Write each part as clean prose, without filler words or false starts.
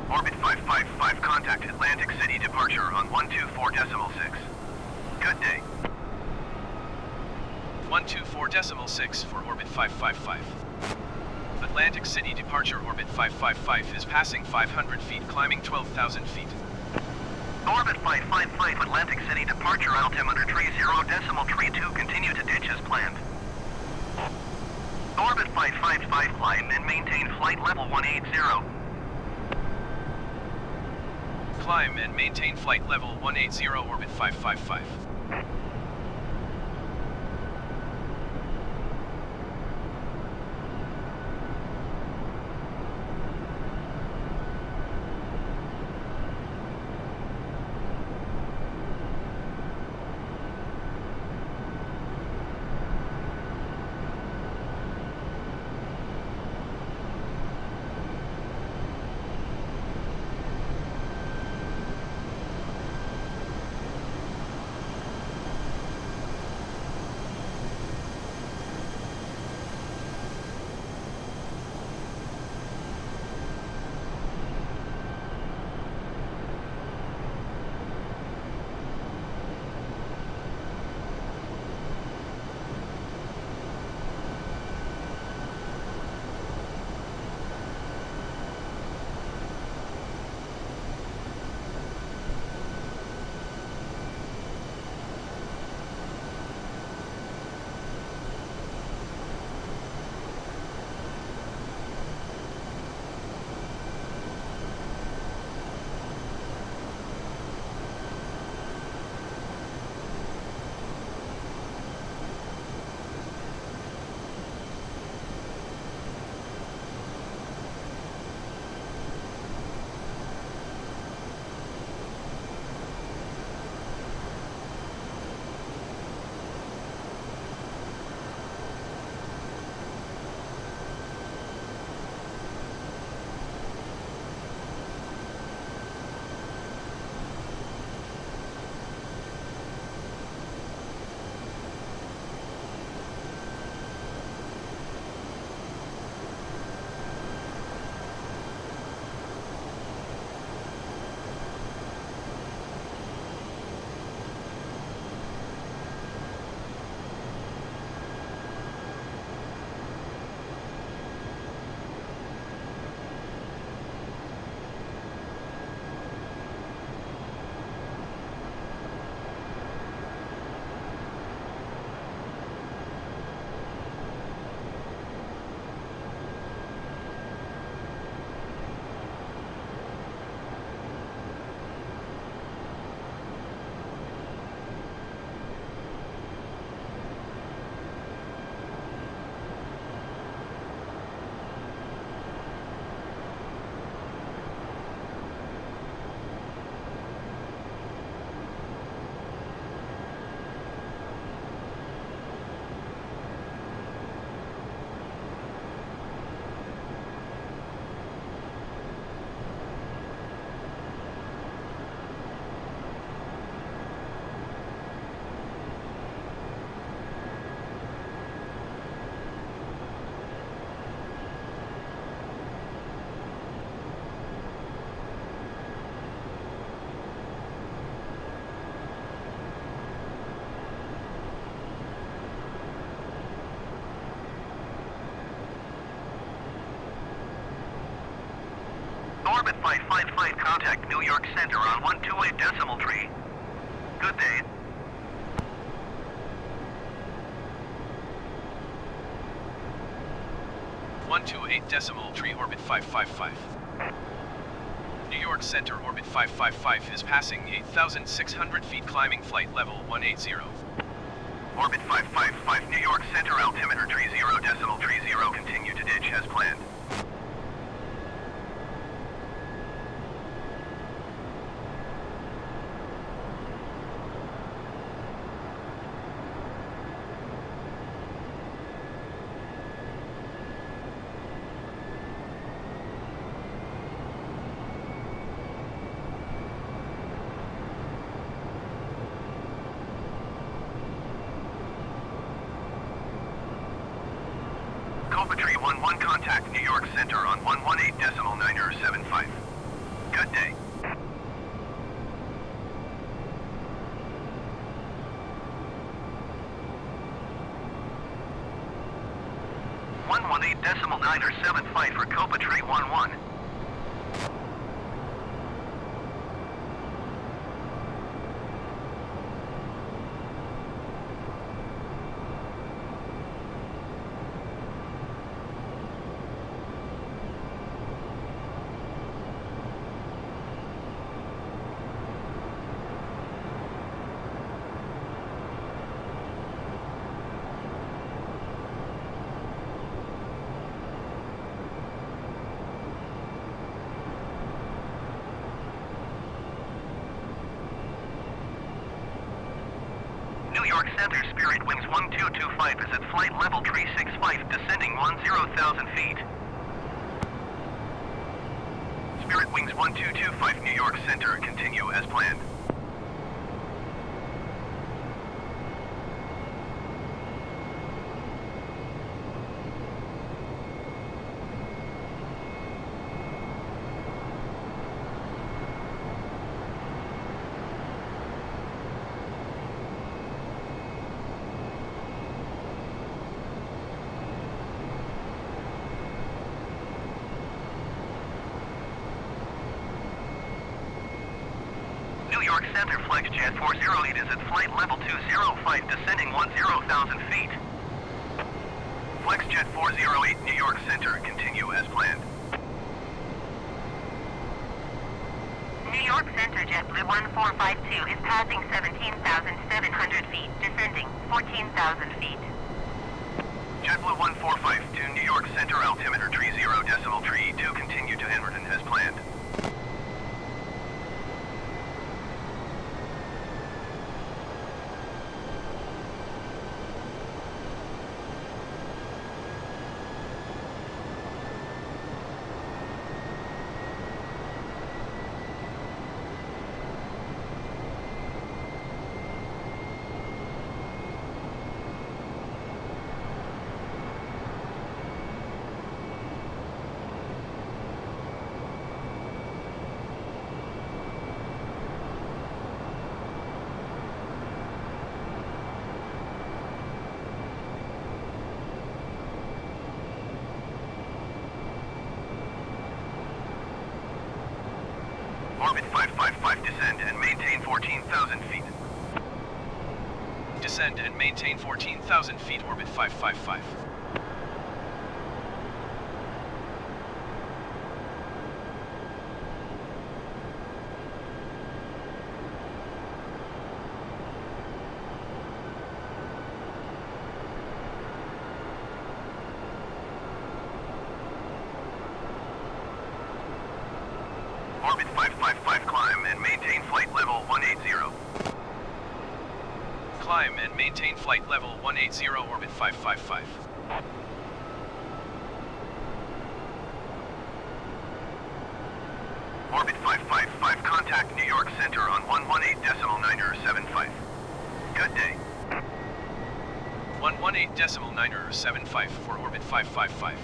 Orbit 555, contact Atlantic City departure on 124.6. Good day. 124.6 for Orbit 555. Atlantic City departure Orbit 555 is passing 500 feet, climbing 12,000 feet. Orbit 555, Atlantic City departure, altimeter 30.32, continue to ditch as planned. Orbit 555, climb and maintain flight level 180. Climb and maintain flight level 180, Orbit 555. Orbit 555, contact New York Center on 128.3. Good day. .3 Orbit 555. New York Center Orbit 555 is passing 8,600 feet, climbing flight level 180. Orbit 555, New York Center, altimeter 30.30, continue to ditch as planned. Cobra 311, contact New York Center on 118.975. 0.975 for Copa Tree 11. New York Center, Spirit Wings 1225 is at flight level 365, descending 10,000 feet. Spirit Wings 1225, New York Center, continue as planned. New York Center, FlexJet 408 is at flight level 205, descending 10,000 feet. FlexJet 408, New York Center, continue as planned. New York Center, JetBlue 1452 is passing 17,700 feet, descending 14,000 feet. JetBlue 1452, New York Center, altimeter 30.32, continue to Edmonton as planned. Orbit 555, descend and maintain 14,000 feet. Descend and maintain 14,000 feet, orbit 555. Orbit 555, climb and maintain flight level 180. Climb and maintain flight level 180, orbit 555. Orbit 555, contact New York Center on 118.975. Good day. 118.975 for orbit 555.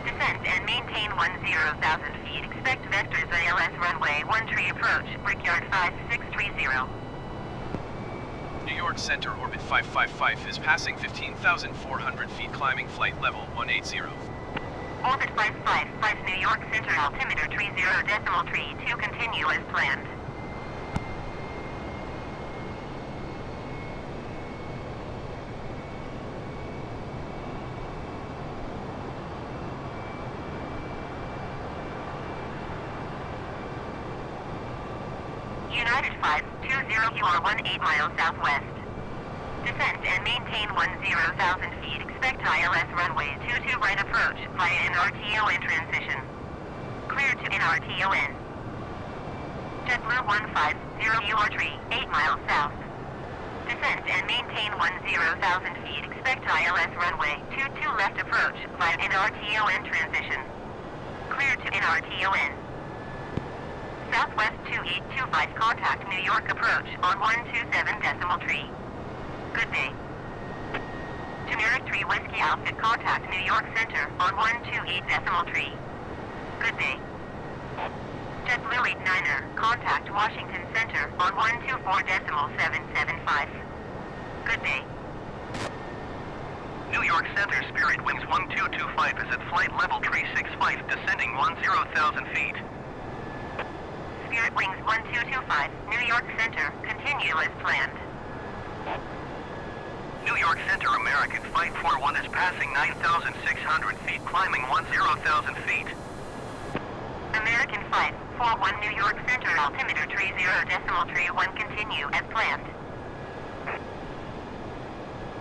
Descend and maintain 10,000 feet. Expect vectors ILS runway 13 approach, Brickyard 5630. New York Center, orbit 555 is passing 15,400 feet, climbing flight level 180. Orbit 555, New York Center, altimeter 30.32, continue as planned. United 520, you are 18 miles southwest. Descend and maintain 10,000 feet. Expect ILS runway 22 right approach via NRTON transition. Clear to NRTON. JetBlue 150, you are 8 miles south. Descend and maintain 10,000 feet. Expect ILS runway 22 left approach via NRTON transition. Clear to NRTON. Southwest 2825, contact New York approach on 127.3. Good day. Generic 3 Whiskey Outfit, contact New York Center on 128.3. Good day. JetBlue 89er, contact Washington Center on 124.775. Good day. New York Center, Spirit Wings 1225 is at flight level 365, descending 10,000 feet. Spirit Wings 1225, New York Center, continue as planned. New York Center, American Flight 41 is passing 9,600 feet, climbing 10,000 feet. American Flight 41, New York Center, altimeter 30.31, continue as planned.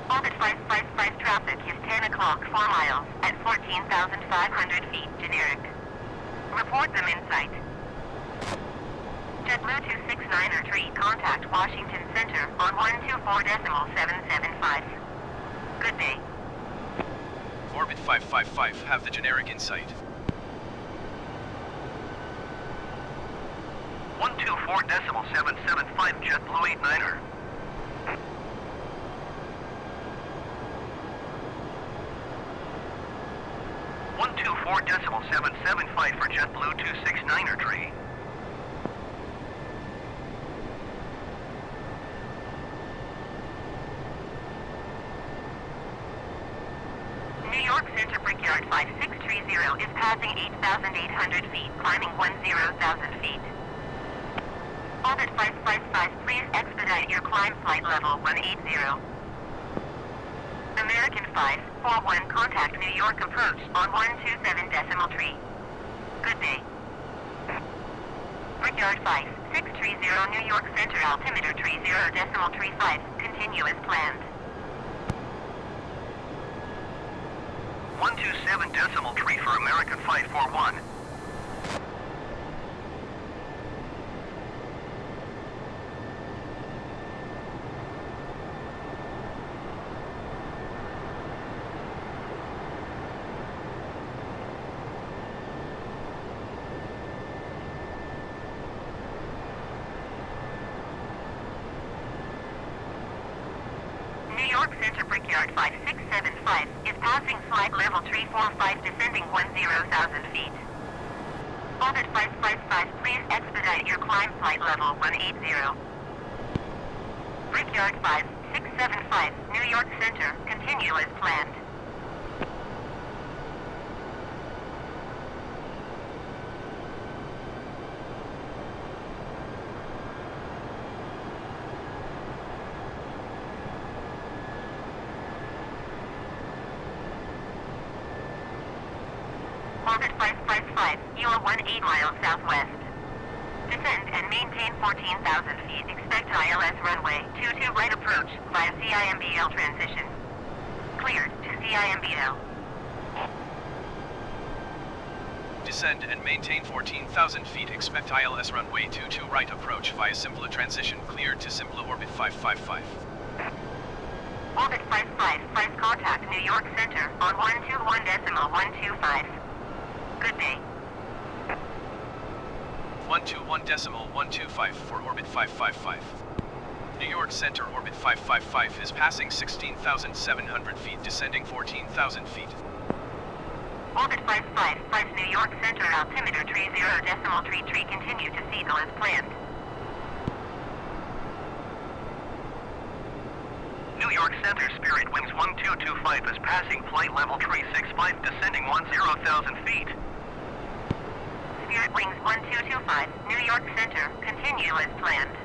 Orbit 555 traffic is 10 o'clock, 4 miles, at 14,500 feet, generic. Report them in sight. JetBlue 26903, contact Washington Center on 124.775. Good day. Orbit 555, have the generic in sight. 124.775, JetBlue 89er. .775 for JetBlue 269er tree. New York Center Brickyard 5630 is passing 8,800 feet, climbing 10,000 feet. Orbit 555, please expedite your climb, flight level 180. American 541, contact New York approach on 127.3. Good day. Brickyard 5630, New York Center, altimeter 30.35, continue as planned. 127.3 for American 541. New York Center Brickyard 5675 is passing flight level 345, descending 10,000 feet. Orbit 555, please expedite your climb, flight level 180. Brickyard 5675, New York Center, continue as planned. Orbit 555, you are 18 miles southwest. Descend and maintain 14,000 feet. Expect ILS runway 22 right approach via CIMBL transition. Cleared to CIMBL. Descend and maintain 14,000 feet. Expect ILS runway 22 right approach via Simpla transition. Cleared to Simpla orbit 555. Orbit 555, contact New York Center on 121.125. Good day. 121.125 for orbit 555. New York Center orbit 555 is passing 16,700 feet, descending 14,000 feet. Orbit 555, New York Center, altimeter 30.33, continue to Seagull as planned. New York Center, Spirit Wings 1225 is passing flight level 365, descending 10,000 feet. Spirit Wings 1225, New York Center, continue as planned.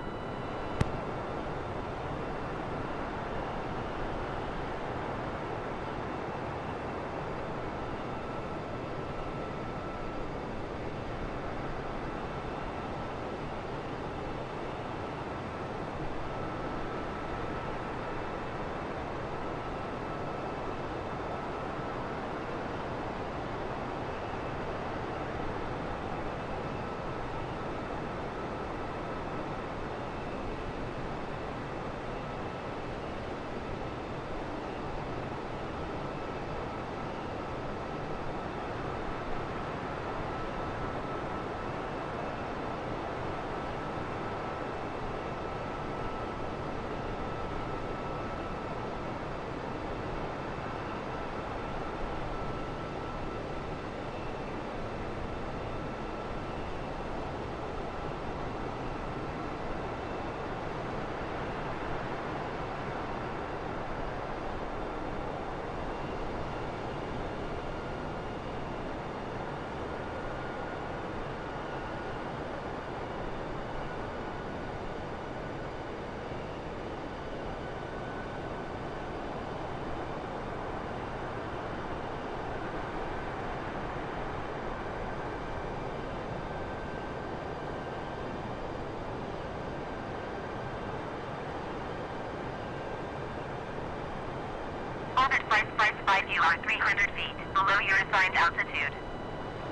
5 you are 300 feet below your assigned altitude.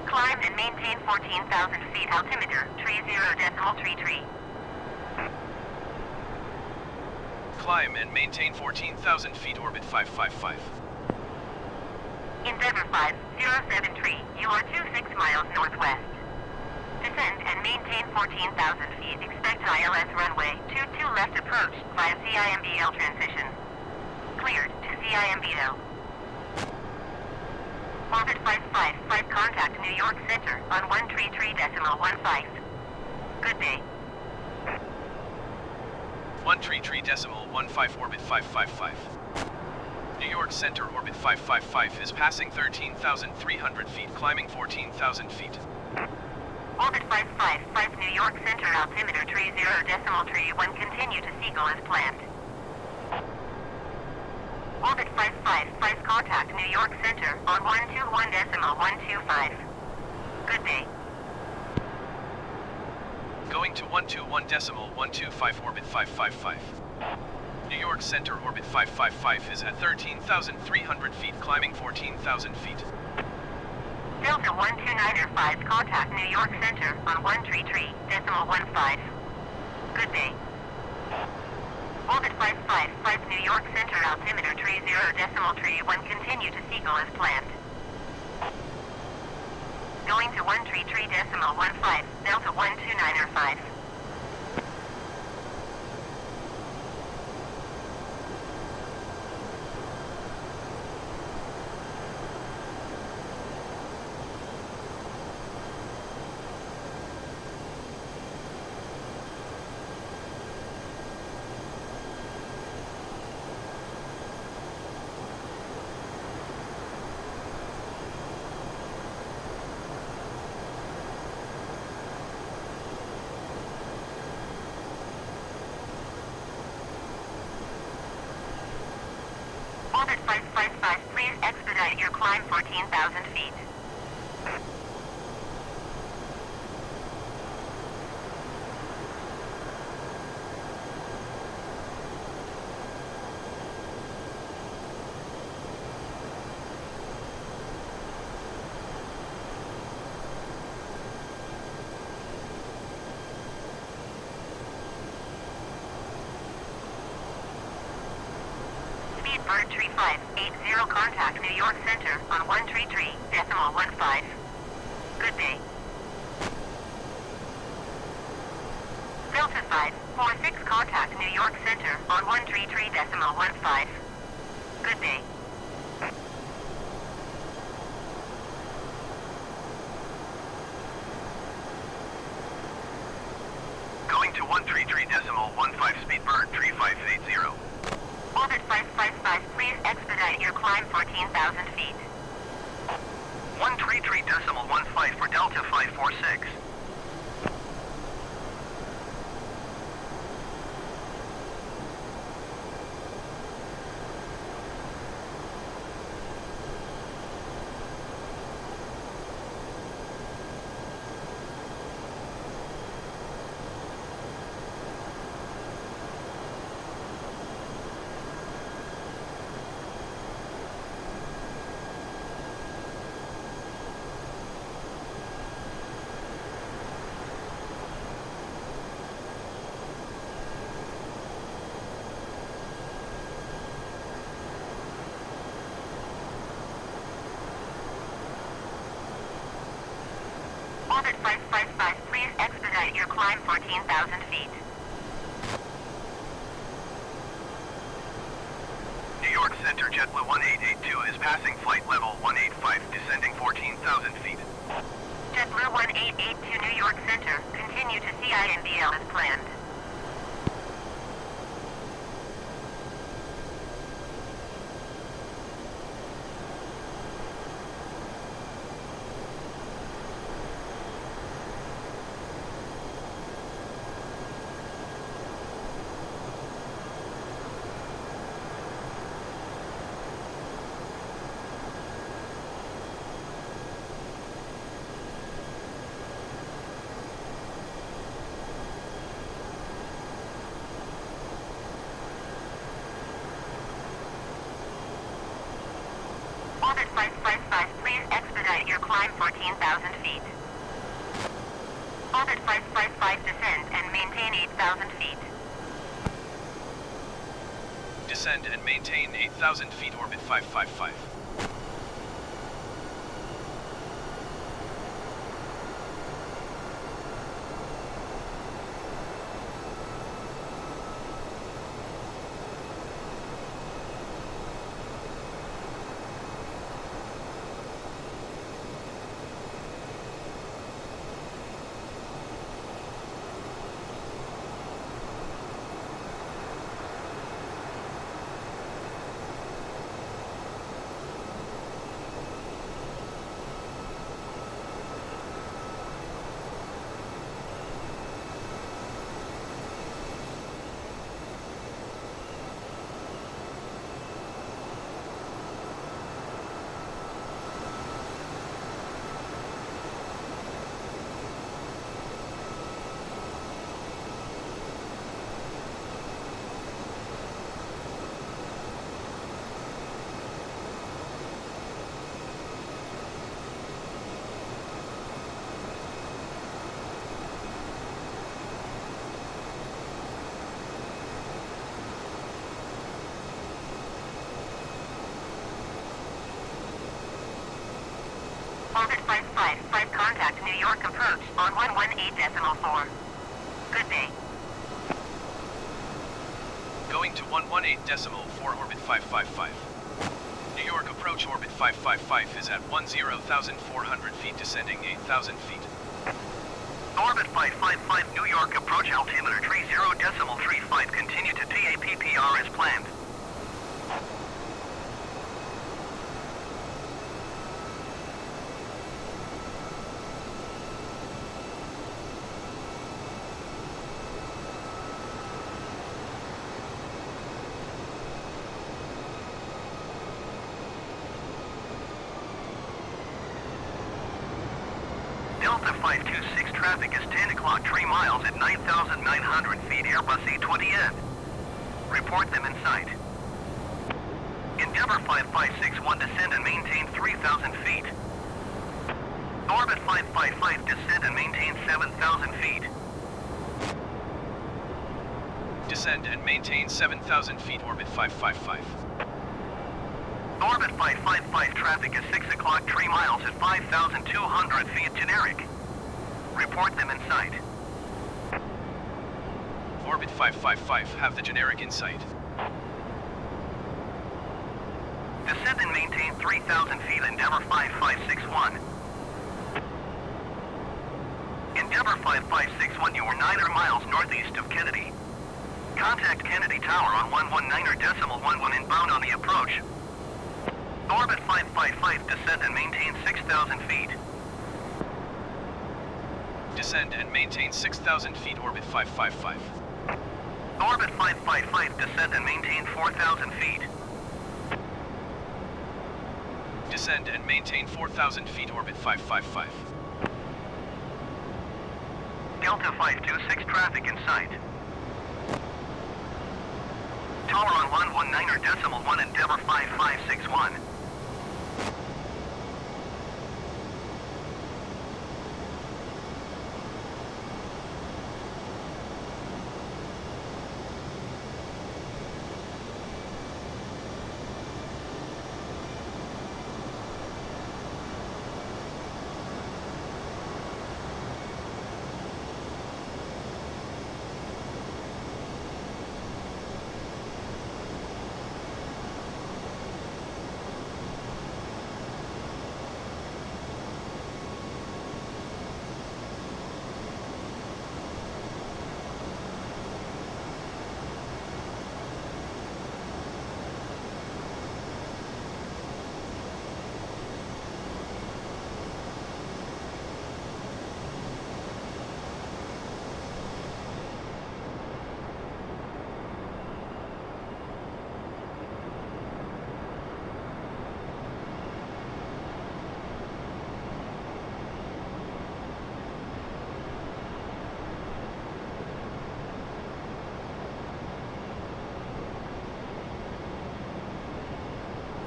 Climb and maintain 14,000 feet altimeter, tree 0.33. Climb and maintain 14,000 feet, orbit 555. Endeavour 5073, you are 26 miles northwest. Descend and maintain 14,000 feet, expect ILS runway 22 left approach via CIMBL transition. Cleared to CIMBL. Orbit 555, contact New York Center on 133.15. Good day. 133.15 orbit 555. New York Center orbit 555 is passing 13,300 feet, climbing 14,000 feet. Orbit 555, New York Center altimeter tree 0.31, continue to Seagull as planned. Orbit 555, contact New York Center on 121.125. Good day. Going to 121.125 orbit 555. New York Center orbit 555 is at 13,300 feet, climbing 14,000 feet. Delta 129er5, contact New York Center on 133.15. Good day. Orbit 555, New York Center altimeter tree 0.31, continue to Seagull as planned. Going to 133.15, Delta 129er5. Orbit 555, please expedite your climb 14,000 feet. Bird tree 580, contact New York Center on 133.15. Good day. Delta 546, contact New York Center on 133.15. Good day. Going to 133.15 speed bird tree 580. Orbit 555, please expedite your climb 14,000 feet. 133.15 for Delta 546. Orbit 555, please expedite your climb 14,000 feet. New York Center JetBlue 1882 is passing flight level 185, descending 14,000 feet. JetBlue 1882 New York Center, continue to CIMBL as planned. 8,000 feet. Orbit 555 descend and maintain 8,000 feet. Descend and maintain 8,000 feet, orbit 555. Orbit 555, contact New York approach on 118.4. Good day. Going to 118.4, orbit 555. New York approach, orbit 555 is at 10,400 feet, descending 8,000 feet. Orbit 555, New York approach, altimeter 30.35, continue to TAPPR as planned. Delta 526 traffic is 10 o'clock, 3 miles at 9,900 feet, Airbus A20N. Report them in sight. Endeavour 5561, descend and maintain 3,000 feet. Orbit 555, descend and maintain 7,000 feet. Descend and maintain 7,000 feet, orbit 555. Orbit 555, traffic is 6 o'clock, 3 miles at 5,200 feet, generic. Report them in sight. Orbit 555, have the generic in sight. Descend and maintain 3,000 feet, Endeavour 5561. Endeavour 5561, you are 9 miles northeast of Kennedy. Contact Kennedy Tower on 119.11 inbound on the approach. Orbit 555, descend and maintain 6,000 feet. Descend and maintain 6,000 feet, orbit 555. Orbit 555, descend and maintain 4,000 feet. Descend and maintain 4,000 feet, orbit 555. Delta 526, traffic in sight. Tower on 119.1, Endeavour 5561.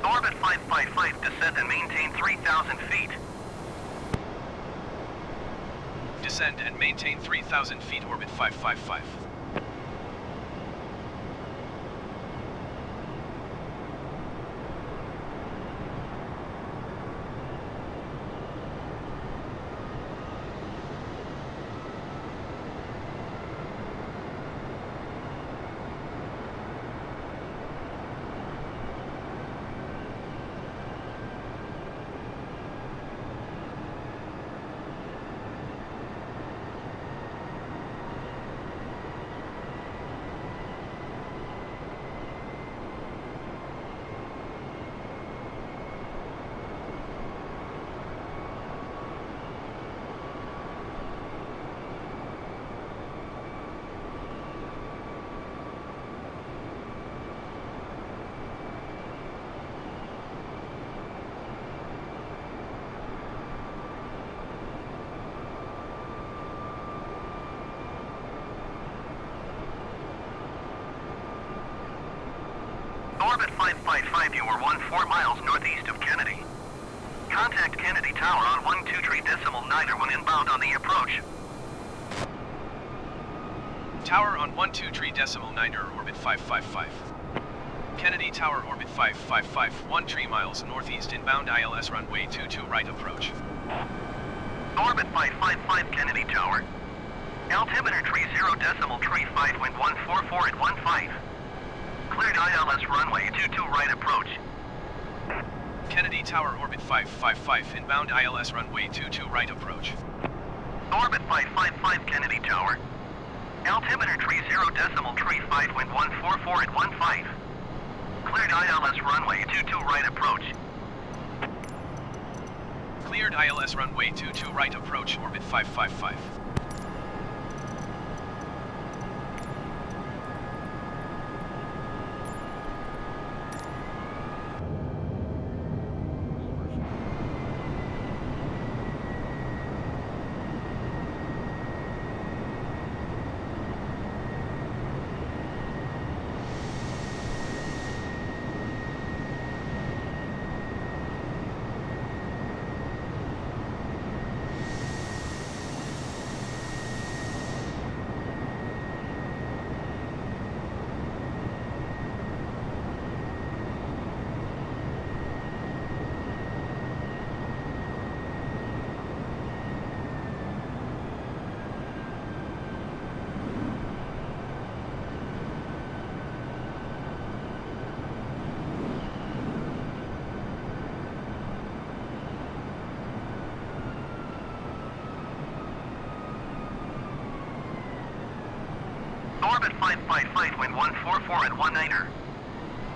Orbit 555, descend and maintain 3,000 feet. Descend and maintain 3,000 feet, orbit 555. Orbit 555, you are 14 miles northeast of Kennedy. Contact Kennedy Tower on 123.9 when inbound on the approach. Tower on 123.9 orbit 555. Kennedy Tower orbit 555, 13 miles northeast inbound ILS runway 22 right approach. Orbit 555 Kennedy Tower. Altimeter 30.35, wind 144 at 15. Cleared ILS runway 22 right approach. Kennedy Tower orbit 555 inbound ILS runway 22 right approach. Orbit 555 Kennedy Tower. Altimeter 30.35, wind 144 at 15. Cleared ILS runway 22 right approach. Cleared ILS runway 22 right approach, orbit 555. Orbit 555, wind 144 at 19er.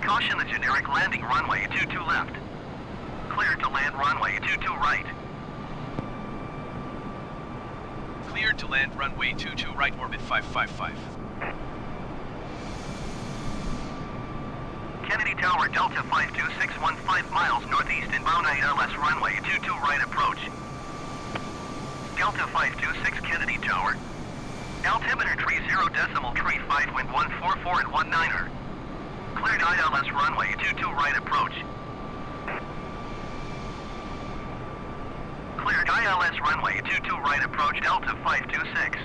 Caution the generic landing runway 22 left. Cleared to land runway 22 right. Cleared to land runway 22 right, orbit 555. Kennedy Tower Delta 52615 miles northeast inbound ILS runway 22 right approach. Delta 526 Kennedy Tower. Altimeter 30.35, wind 144 at 19er. Cleared ILS runway 22 right approach. Cleared ILS runway 22 right approach, Delta 526.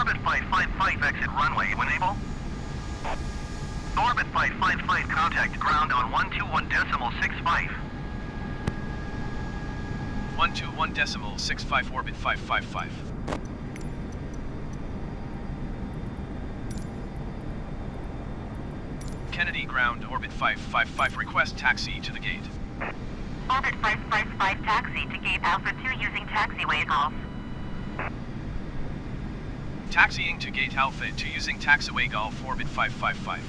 Orbit 555 exit runway when able. Orbit 555 contact ground on 121.65. 121.65 orbit 555. Kennedy ground orbit 555 request taxi to the gate. Orbit 555 taxi to gate Alpha 2 using taxiway golf. Taxiing to gate Alpha 2 using taxiway golf orbit 555.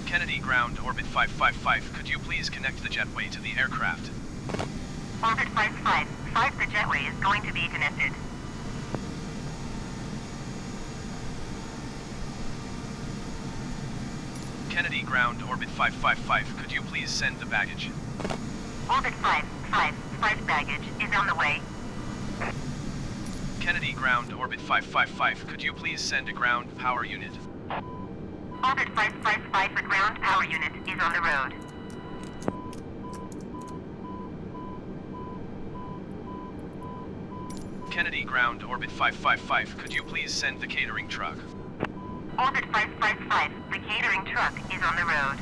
Kennedy ground orbit 555, could you please connect the jetway to the aircraft? Orbit 555, the jetway is going to be connected. Kennedy ground orbit 555, could you please send the baggage? Orbit 555 baggage is on the way. Kennedy ground orbit 555, could you please send a ground power unit? Orbit 555 for ground power unit is on the road. Kennedy ground orbit 555, could you please send the catering truck? Orbit 555, the catering truck is on the road.